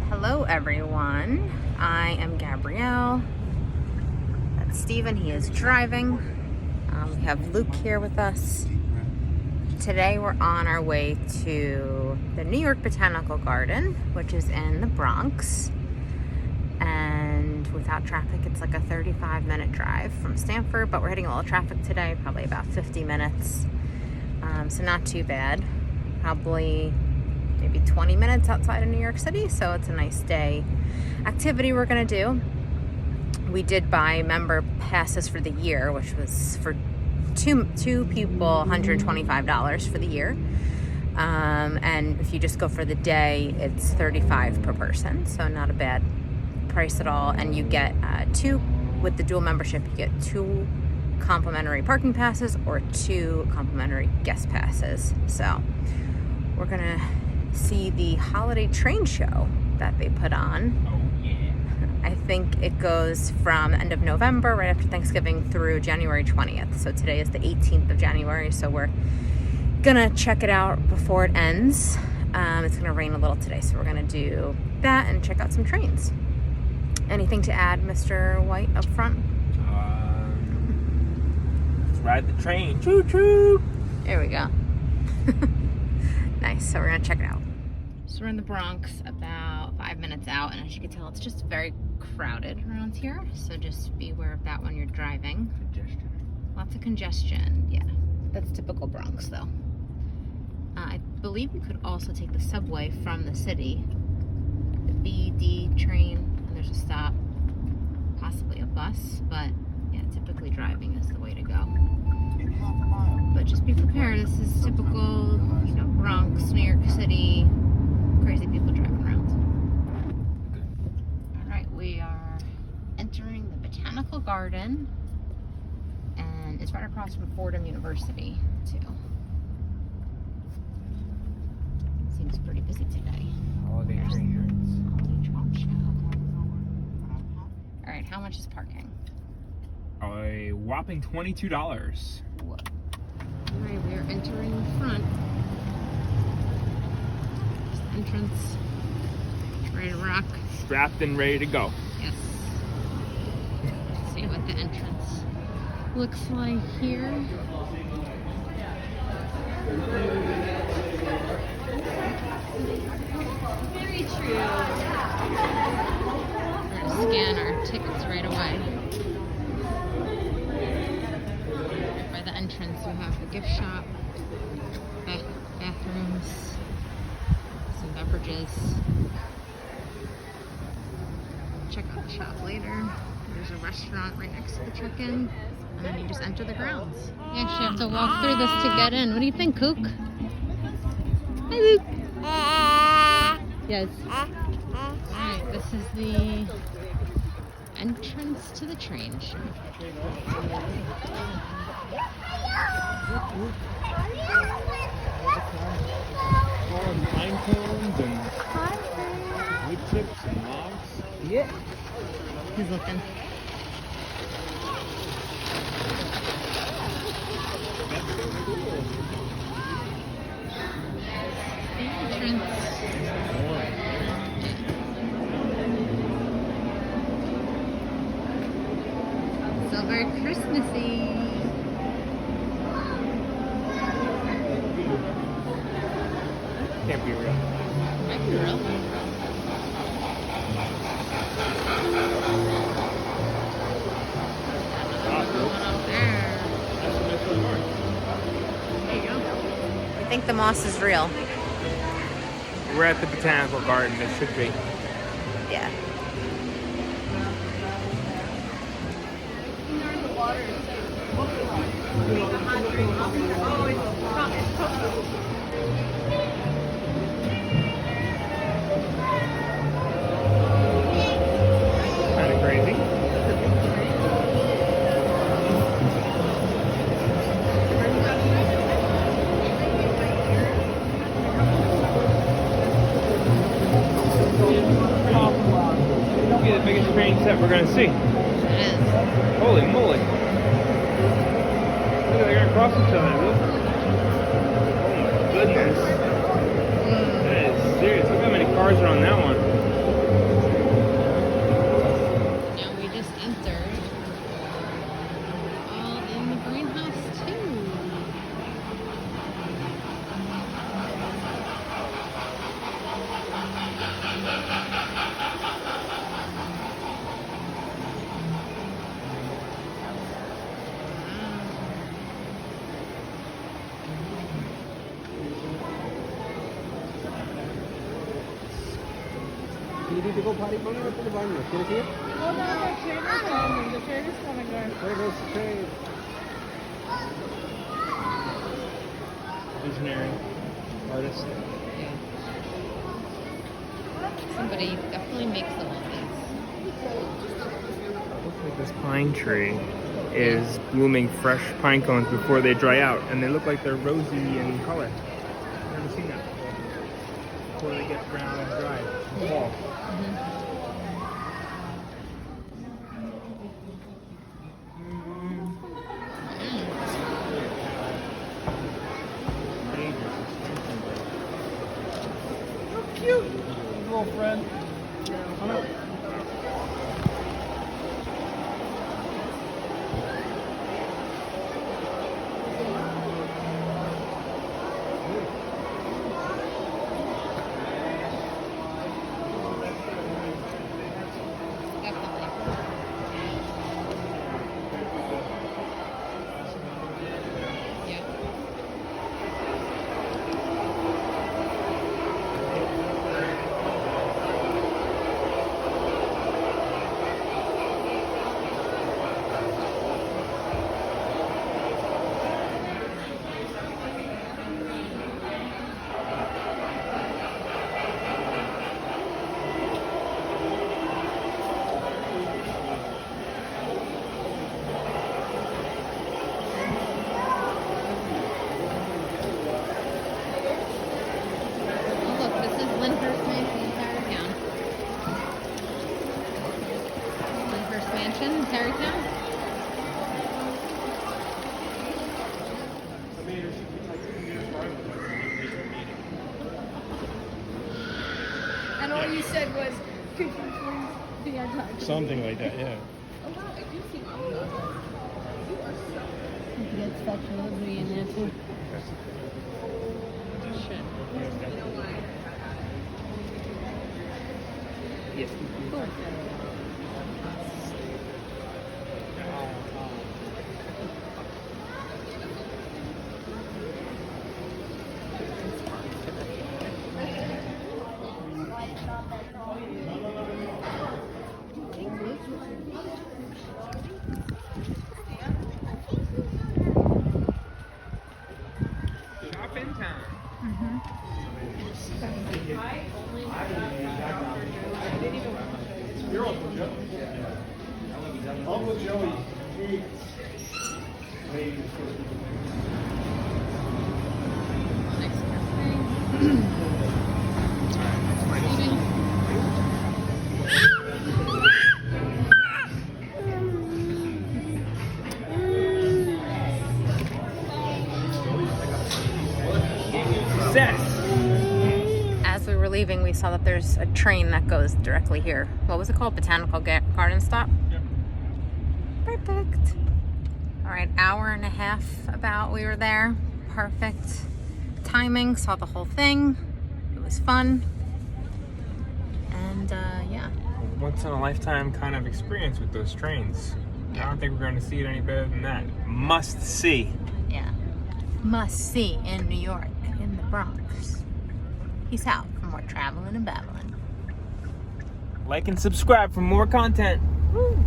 Hello everyone, I am Gabrielle. That's Steven, he is driving. We have Luke here with us. Today we're on our way to the New York Botanical Garden, which is in the Bronx. And without traffic, it's like a 35-minute drive from Stanford, but we're hitting a little traffic today, probably about 50 minutes. So not too bad. Probably maybe 20 minutes outside of New York City, so it's a nice day activity we're gonna do. We did buy member passes for the year, which was for two people, $125 for the year. And if you just go for the day, it's $35 per person, so not a bad price at all. And you get with the dual membership, you get 2 complimentary parking passes or 2 complimentary guest passes. So we're gonna see the holiday train show that they put on. Oh yeah. I think it goes from the end of November, right after Thanksgiving, through January 20th. So today is the 18th of January, so we're gonna check it out before it ends. It's gonna rain a little today, so we're gonna do that and check out some trains. Anything to add, Mr. White, up front? Let's ride the train. Choo choo! There we go. Nice, so we're gonna check it out. So we're in the Bronx, about 5 minutes out, and as you can tell, it's just very crowded around here. So just be aware of that when you're driving. Congestion. Lots of congestion, yeah. That's typical Bronx, though. I believe you could also take the subway from the city. The BD train, and there's a stop, possibly a bus, but yeah, typically driving is the way to go. But just be prepared, this is typical, Bronx, New York City, crazy people driving around. All right, we are entering the Botanical Garden, and it's right across from Fordham University, too. Seems pretty busy today. Holiday train. Holiday train show. All right, how much is parking? A whopping $22. Whoa. All right, we are entering the front. There's the entrance. Ready to rock. Strapped and ready to go. Yes. Let's see what the entrance looks like here. Very true. We're gonna scan our tickets right away. Right by the entrance, we have the gift shop, bathrooms, some beverages. Check out the shop later. There's a restaurant right next to the check-in, and then you just enter the grounds. You actually have to walk through this to get in. What do you think, Kook? Hi, Luke. Yes. Alright, this is the entrance to the train show. Pine cones and wood chips and logs. Yeah. He's looking. Entrance. So very Christmassy. Can't be real. Might be real. One up there. There you go. I think the moss is real. We're at the Botanical Garden. It should be. Yeah. Kind of crazy. Be the biggest train set we're gonna see. It is. Holy moly! Look, they're gonna cross each other. Look. Oh my goodness! That is serious. Look how many cars are on that one. You need to go potty, mommy, or to the baño? ¿Quieres ir? Oh, no, the trader's coming. The trader's coming, guys. There goes the train. Visionary artist. Somebody definitely makes them on Looks like this pine tree is blooming fresh pine cones before they dry out, and they look like they're rosy in color. I've never seen that before they get brown and dry. Fall. Cute little friend. Come on. Tarrytown? And all you said was, could you please be on time? Something like that, yeah. Oh, wow, I do see one. You are so... You get such delivery in there too. Shit. Yes. Cool. Shopping time. Uncle Joey. Next cafe. As we were leaving, we saw that there's a train that goes directly here. What was it called? Botanical Garden Stop? Yep. Perfect. All right, hour and a half about we were there. Perfect timing, saw the whole thing. It was fun. And yeah. Once in a lifetime kind of experience with those trains. I don't think we're going to see it any better than that. Must see. Yeah. Must see in New York, in the Bronx. Peace out for more traveling and babbling. Like and subscribe for more content. Woo.